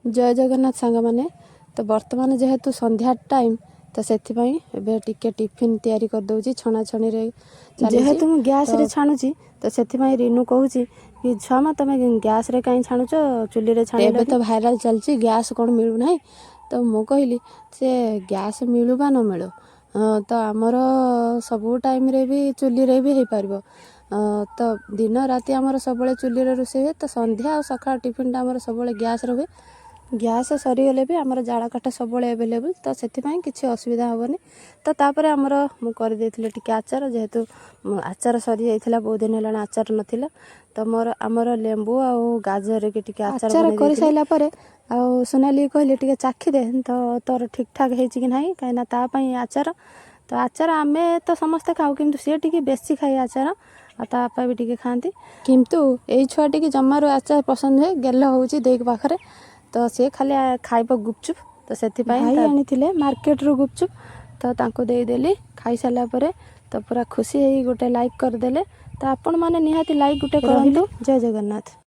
जय जगन्नाथ सांग मैंने तो बर्तमान जेहेतु संध्या टाइम तो से टिके टिफिन तैयारी कर दउची छणा छणी रे जेहेतु मु गैस रे छाणुची तो से रिनू कहूची कि छुआ तुम गैस रे कहीं छाणुच चुली रे छाण तो भाइराल चलची गैस कौन मिलू ना तो मु कहली से गैस मिलू बा न मिलू तो आमर सबू टाइम रे भी चुली रे भी हो पार तो दिन राति आमर सब चुली रे रोषे हुए तो संध्या और सकाळ टिफिन टा आमर सब गैस रे गैस सरीगले भी आमर जाड़ काठ सब एवेलेबल तो से किसी असुविधा हेनी तो तापर आमर मुझे टिके आचार जेहेतु आचार सरी जाइए बहुत दिन है आचार नाला तो मोर आमर लेंबू आ गाजर के टिके आचार कर सारापर आ सोनाली कहले टिके चाखी दे तो तोर ठीक ठाक है कि ना कहीं तापाई आचार तो आचार आम तो समस्ते खाऊ किंतु सी टी बेसी खाई आचार आपा भी टिके खाती किंतु यही छुआ टी जमार आचार पसंद हुए गेल हूँ देख पाखे तो सी खाली खाइब गुपचुप तो से आनी मार्केट रू गुपचुप तो तांको देदेली खाई सारा पर तो पूरा खुशी है गोटे लाइक करदे तो आपण मैंने निहाती लाइक गोटे करूँ। जय जगन्नाथ।